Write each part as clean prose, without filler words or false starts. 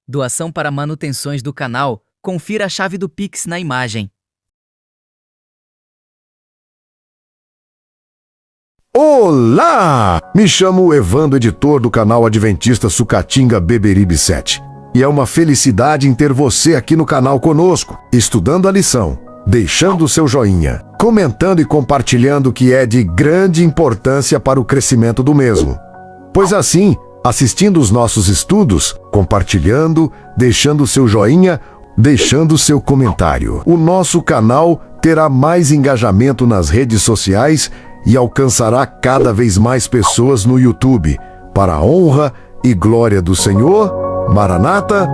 Doação para manutenções do canal. Confira a chave do Pix na imagem. Olá! Me chamo Evandro, editor do canal Adventista Sucatinga Beberibe 7. E é uma felicidade em ter você aqui no canal conosco, estudando a lição, deixando o seu joinha, comentando e compartilhando, que é de grande importância para o crescimento do mesmo. Pois assim, assistindo os nossos estudos, compartilhando, deixando o seu joinha, deixando o seu comentário, o nosso canal terá mais engajamento nas redes sociais e alcançará cada vez mais pessoas no YouTube, para a honra e glória do Senhor. Maranata!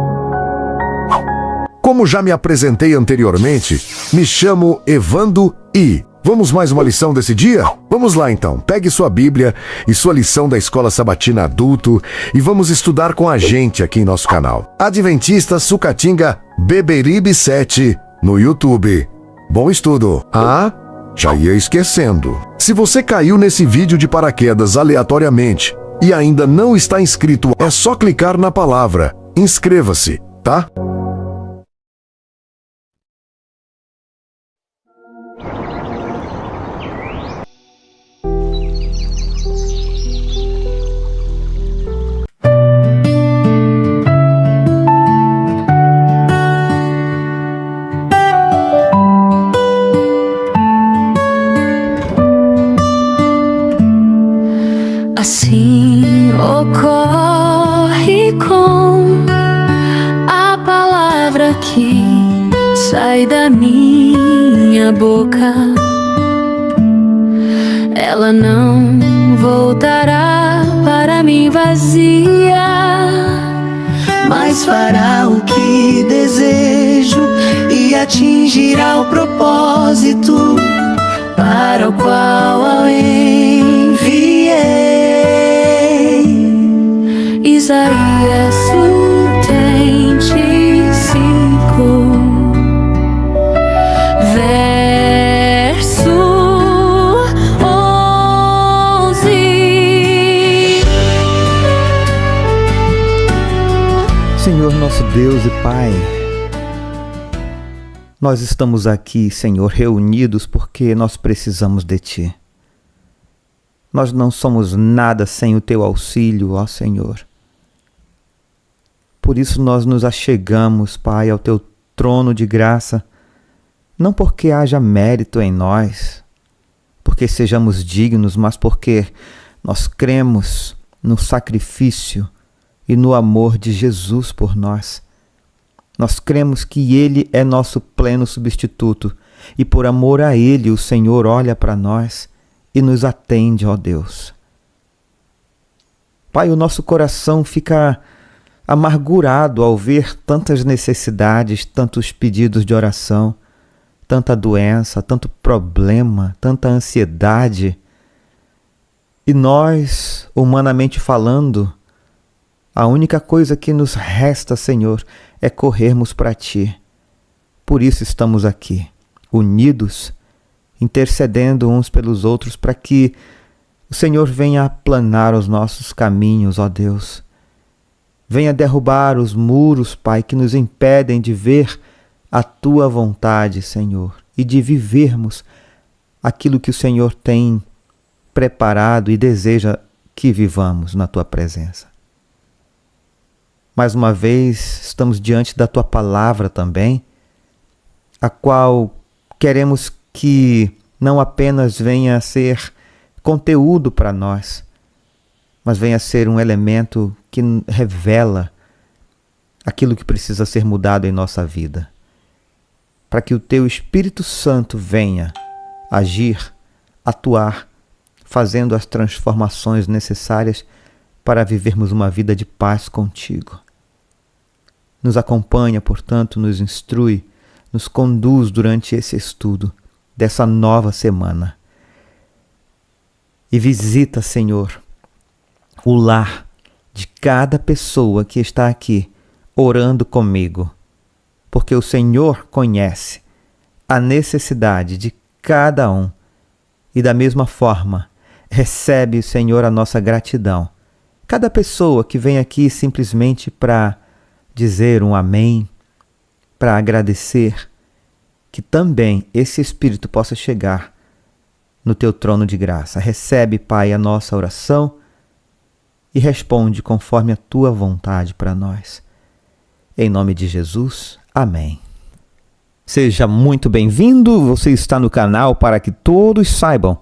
Como já me apresentei anteriormente, me chamo Evandro e... Vamos mais uma lição desse dia? Vamos lá então, pegue sua Bíblia e sua lição da Escola Sabatina Adulto e vamos estudar com a gente aqui em nosso canal. Adventista Sucatinga Beberibe 7 no YouTube. Bom estudo! Já ia esquecendo. Se você caiu nesse vídeo de paraquedas aleatoriamente e ainda não está inscrito, é só clicar na palavra inscreva-se, tá? Assim ocorre com a palavra que sai da minha boca. Ela não voltará para mim vazia, mas fará o que desejo e atingirá o propósito para o qual a enviei. Isaías 35, verso 11. Senhor nosso Deus e Pai, nós estamos aqui, Senhor, reunidos porque nós precisamos de Ti. Nós não somos nada sem o Teu auxílio, ó Senhor. Por isso nós nos achegamos, Pai, ao Teu trono de graça, não porque haja mérito em nós, porque sejamos dignos, mas porque nós cremos no sacrifício e no amor de Jesus por nós. Nós cremos que Ele é nosso pleno substituto e por amor a Ele o Senhor olha para nós e nos atende, ó Deus. Pai, o nosso coração fica amargurado ao ver tantas necessidades, tantos pedidos de oração, tanta doença, tanto problema, tanta ansiedade. E nós, humanamente falando, a única coisa que nos resta, Senhor, é corrermos para Ti. Por isso estamos aqui, unidos, intercedendo uns pelos outros, para que o Senhor venha aplanar os nossos caminhos, ó Deus. Venha derrubar os muros, Pai, que nos impedem de ver a Tua vontade, Senhor, e de vivermos aquilo que o Senhor tem preparado e deseja que vivamos na Tua presença. Mais uma vez, estamos diante da Tua palavra também, a qual queremos que não apenas venha a ser conteúdo para nós, mas venha a ser um elemento que revela aquilo que precisa ser mudado em nossa vida, para que o Teu Espírito Santo venha agir, atuar, fazendo as transformações necessárias para vivermos uma vida de paz contigo. Nos acompanha, portanto, nos instrui, nos conduz durante esse estudo dessa nova semana. E visita, Senhor, o lar de cada pessoa que está aqui orando comigo, porque o Senhor conhece a necessidade de cada um e da mesma forma recebe, Senhor, a nossa gratidão. Cada pessoa que vem aqui simplesmente para dizer um amém, para agradecer, que também esse Espírito possa chegar no teu trono de graça. Recebe, Pai, a nossa oração e responde conforme a tua vontade para nós. Em nome de Jesus, amém. Seja muito bem-vindo, você está no canal Para Que Todos Saibam.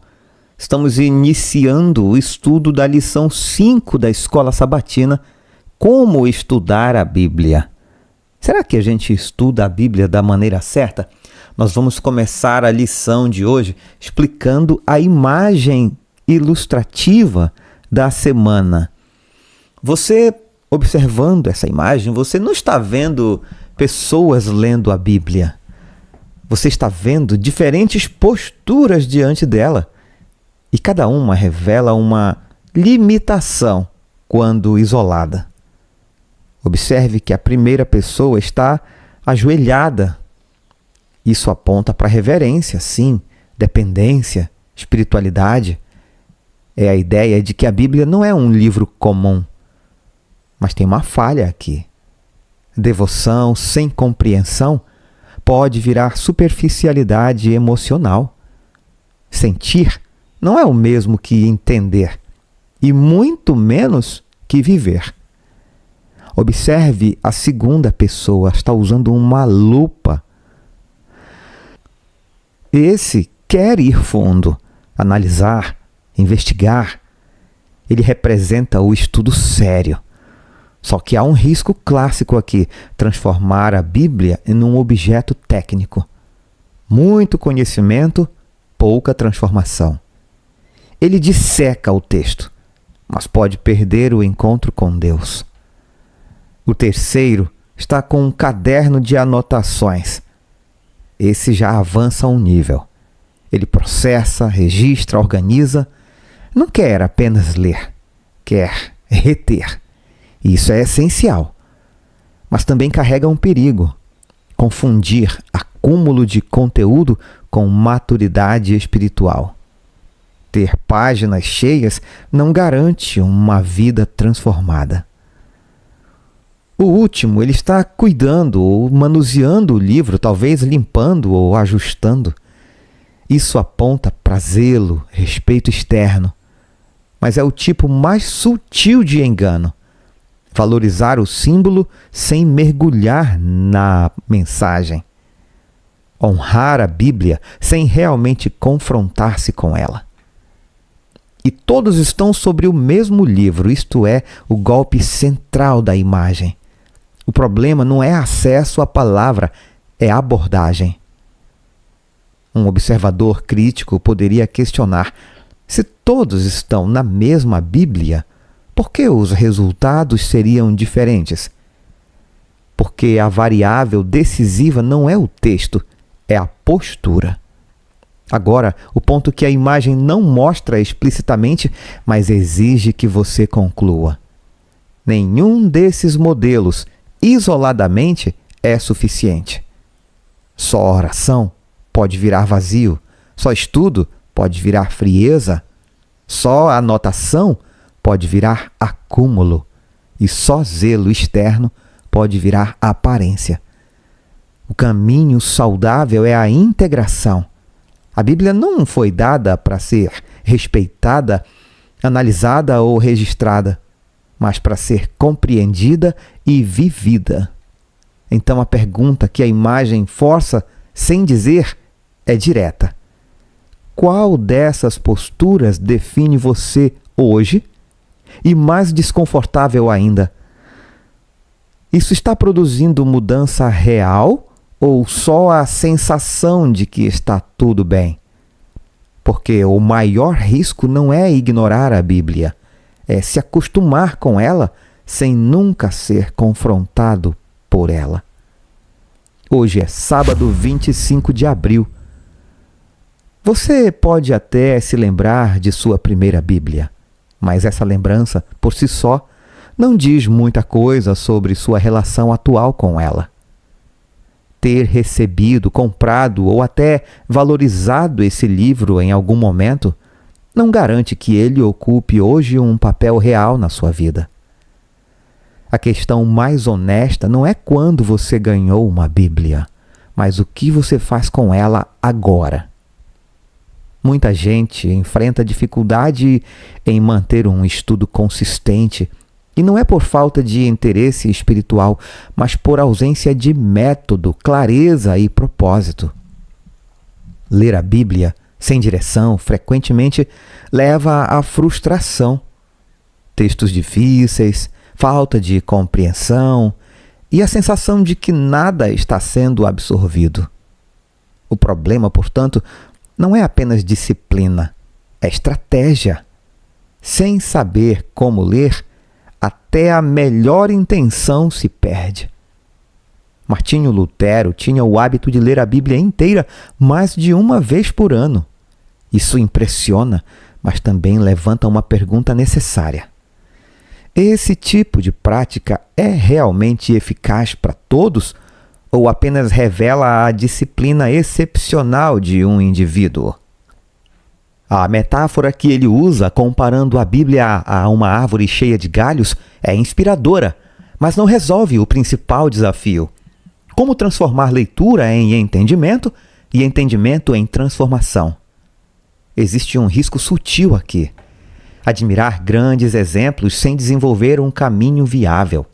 Estamos iniciando o estudo da lição 5 da Escola Sabatina, Como Estudar a Bíblia. Será que a gente estuda a Bíblia da maneira certa? Nós vamos começar a lição de hoje explicando a imagem ilustrativa da semana. Você, observando essa imagem, você não está vendo pessoas lendo a Bíblia. Você está vendo diferentes posturas diante dela. E cada uma revela uma limitação quando isolada. Observe que a primeira pessoa está ajoelhada. Isso aponta para reverência, sim, dependência, espiritualidade. É a ideia de que a Bíblia não é um livro comum, mas tem uma falha aqui. Devoção sem compreensão pode virar superficialidade emocional. Sentir não é o mesmo que entender, e muito menos que viver. Observe a segunda pessoa, está usando uma lupa. Esse quer ir fundo, analisar, investigar. Ele representa o estudo sério. Só que há um risco clássico aqui, transformar a Bíblia em um objeto técnico. Muito conhecimento, pouca transformação. Ele disseca o texto, mas pode perder o encontro com Deus. O terceiro está com um caderno de anotações. Esse já avança um nível. Ele processa, registra, organiza. Não quer apenas ler, quer reter. Isso é essencial. Mas também carrega um perigo: confundir acúmulo de conteúdo com maturidade espiritual. Ter páginas cheias não garante uma vida transformada. O último, ele está cuidando ou manuseando o livro, talvez limpando ou ajustando. Isso aponta para zelo, respeito externo. Mas é o tipo mais sutil de engano. Valorizar o símbolo sem mergulhar na mensagem. Honrar a Bíblia sem realmente confrontar-se com ela. E todos estão sobre o mesmo livro, isto é, o golpe central da imagem. O problema não é acesso à palavra, é abordagem. Um observador crítico poderia questionar: se todos estão na mesma Bíblia, por que os resultados seriam diferentes? Porque a variável decisiva não é o texto, é a postura. Agora, o ponto que a imagem não mostra explicitamente, mas exige que você conclua. Nenhum desses modelos, isoladamente, é suficiente. Só oração pode virar vazio, só estudo pode virar frieza, só anotação pode virar acúmulo, e só zelo externo pode virar aparência. O caminho saudável é a integração. A Bíblia não foi dada para ser respeitada, analisada ou registrada, mas para ser compreendida e vivida. Então a pergunta que a imagem força sem dizer é direta: qual dessas posturas define você hoje? E mais desconfortável ainda, isso está produzindo mudança real ou só a sensação de que está tudo bem? Porque o maior risco não é ignorar a Bíblia, é se acostumar com ela sem nunca ser confrontado por ela. Hoje é sábado 25 de abril. Você pode até se lembrar de sua primeira Bíblia, mas essa lembrança, por si só, não diz muita coisa sobre sua relação atual com ela. Ter recebido, comprado ou até valorizado esse livro em algum momento não garante que ele ocupe hoje um papel real na sua vida. A questão mais honesta não é quando você ganhou uma Bíblia, mas o que você faz com ela agora. Muita gente enfrenta dificuldade em manter um estudo consistente, e não é por falta de interesse espiritual, mas por ausência de método, clareza e propósito. Ler a Bíblia sem direção frequentemente leva à frustração. Textos difíceis, falta de compreensão e a sensação de que nada está sendo absorvido. O problema, portanto, não é apenas disciplina, é estratégia. Sem saber como ler, até a melhor intenção se perde. Martinho Lutero tinha o hábito de ler a Bíblia inteira mais de uma vez por ano. Isso impressiona, mas também levanta uma pergunta necessária. Esse tipo de prática é realmente eficaz para todos ou apenas revela a disciplina excepcional de um indivíduo? A metáfora que ele usa comparando a Bíblia a uma árvore cheia de galhos é inspiradora, mas não resolve o principal desafio: como transformar leitura em entendimento e entendimento em transformação. Existe um risco sutil aqui: admirar grandes exemplos sem desenvolver um caminho viável.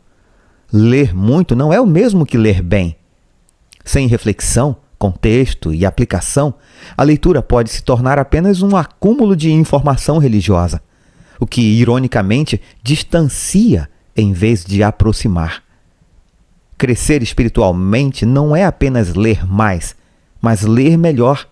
Ler muito não é o mesmo que ler bem. Sem reflexão, contexto e aplicação, a leitura pode se tornar apenas um acúmulo de informação religiosa, o que, ironicamente, distancia em vez de aproximar. Crescer espiritualmente não é apenas ler mais, mas ler melhor.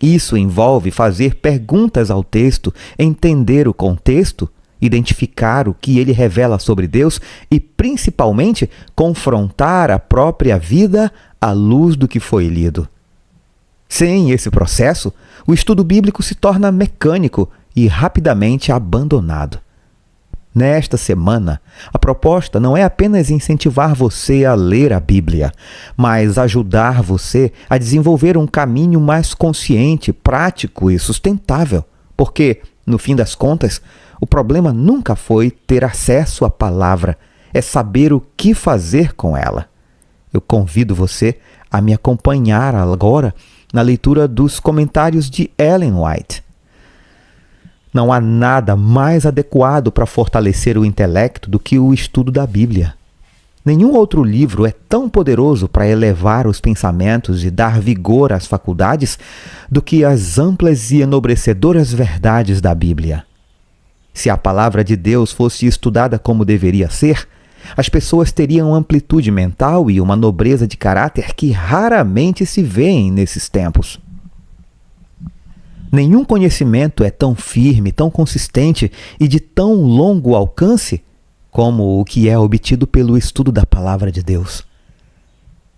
Isso envolve fazer perguntas ao texto, entender o contexto, identificar o que ele revela sobre Deus e, principalmente, confrontar a própria vida à luz do que foi lido. Sem esse processo, o estudo bíblico se torna mecânico e rapidamente abandonado. Nesta semana, a proposta não é apenas incentivar você a ler a Bíblia, mas ajudar você a desenvolver um caminho mais consciente, prático e sustentável, porque, no fim das contas, o problema nunca foi ter acesso à palavra, é saber o que fazer com ela. Eu convido você a me acompanhar agora na leitura dos comentários de Ellen White. Não há nada mais adequado para fortalecer o intelecto do que o estudo da Bíblia. Nenhum outro livro é tão poderoso para elevar os pensamentos e dar vigor às faculdades do que as amplas e enobrecedoras verdades da Bíblia. Se a palavra de Deus fosse estudada como deveria ser, as pessoas teriam amplitude mental e uma nobreza de caráter que raramente se vêem nesses tempos. Nenhum conhecimento é tão firme, tão consistente e de tão longo alcance como o que é obtido pelo estudo da Palavra de Deus.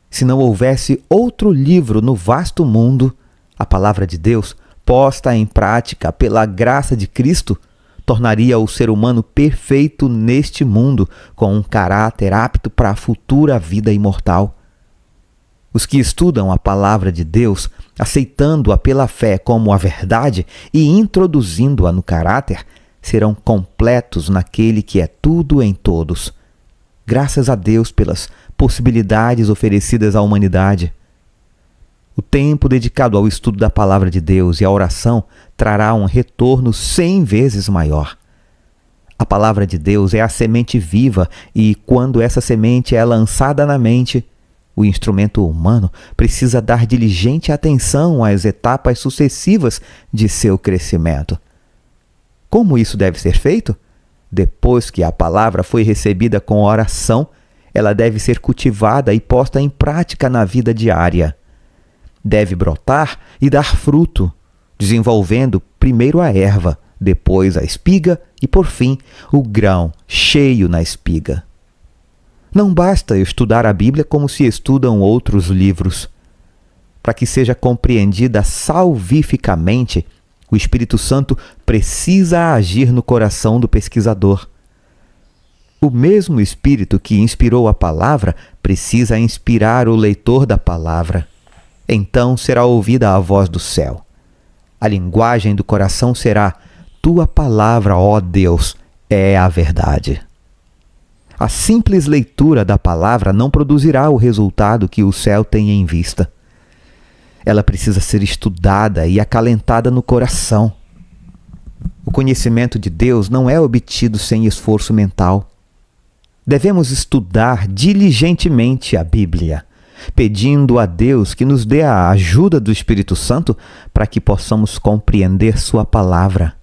Se não houvesse outro livro no vasto mundo, a Palavra de Deus, posta em prática pela graça de Cristo, tornaria o ser humano perfeito neste mundo, com um caráter apto para a futura vida imortal. Os que estudam a Palavra de Deus, aceitando-a pela fé como a verdade e introduzindo-a no caráter, serão completos naquele que é tudo em todos. Graças a Deus pelas possibilidades oferecidas à humanidade. O tempo dedicado ao estudo da Palavra de Deus e à oração trará um retorno 100 vezes maior. A Palavra de Deus é a semente viva e, quando essa semente é lançada na mente, o instrumento humano precisa dar diligente atenção às etapas sucessivas de seu crescimento. Como isso deve ser feito? Depois que a palavra foi recebida com oração, ela deve ser cultivada e posta em prática na vida diária. Deve brotar e dar fruto, desenvolvendo primeiro a erva, depois a espiga e, por fim, o grão cheio na espiga. Não basta estudar a Bíblia como se estudam outros livros. Para que seja compreendida salvificamente, o Espírito Santo precisa agir no coração do pesquisador. O mesmo Espírito que inspirou a palavra precisa inspirar o leitor da palavra. Então será ouvida a voz do céu. A linguagem do coração será: Tua palavra, ó Deus, é a verdade. A simples leitura da palavra não produzirá o resultado que o céu tem em vista. Ela precisa ser estudada e acalentada no coração. O conhecimento de Deus não é obtido sem esforço mental. Devemos estudar diligentemente a Bíblia, pedindo a Deus que nos dê a ajuda do Espírito Santo para que possamos compreender sua palavra.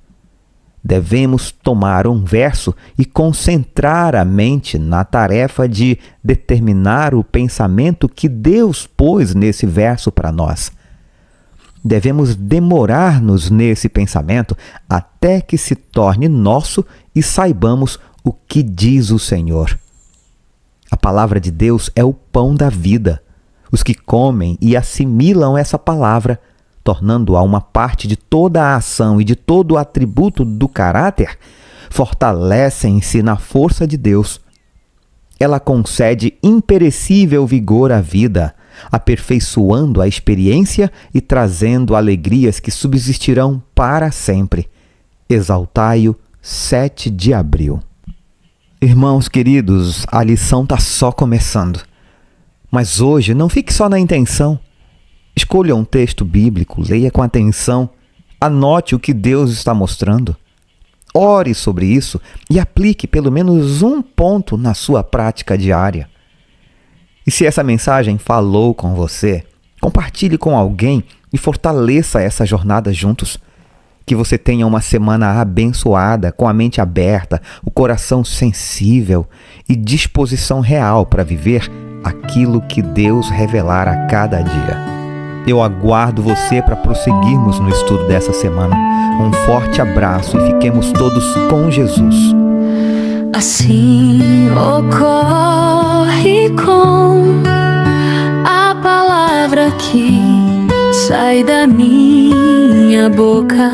Devemos tomar um verso e concentrar a mente na tarefa de determinar o pensamento que Deus pôs nesse verso para nós. Devemos demorar-nos nesse pensamento até que se torne nosso e saibamos o que diz o Senhor. A palavra de Deus é o pão da vida. Os que comem e assimilam essa palavra, tornando-a uma parte de toda a ação e de todo o atributo do caráter, fortalecem-se na força de Deus. Ela concede imperecível vigor à vida, aperfeiçoando a experiência e trazendo alegrias que subsistirão para sempre. Exaltai-o, 7 de abril. Irmãos queridos, a lição está só começando. Mas hoje não fique só na intenção. Escolha um texto bíblico, leia com atenção, anote o que Deus está mostrando. Ore sobre isso e aplique pelo menos um ponto na sua prática diária. E se essa mensagem falou com você, compartilhe com alguém e fortaleça essa jornada juntos. Que você tenha uma semana abençoada, com a mente aberta, o coração sensível e disposição real para viver aquilo que Deus revelar a cada dia. Eu aguardo você para prosseguirmos no estudo dessa semana. Um forte abraço e fiquemos todos com Jesus. Assim ocorre com a palavra que sai da minha boca.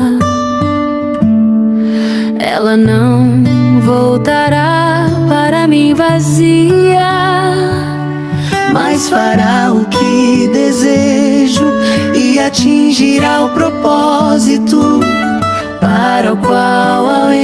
Ela não voltará para mim vazia, mas fará o que desejo e atingirá o propósito para o qual a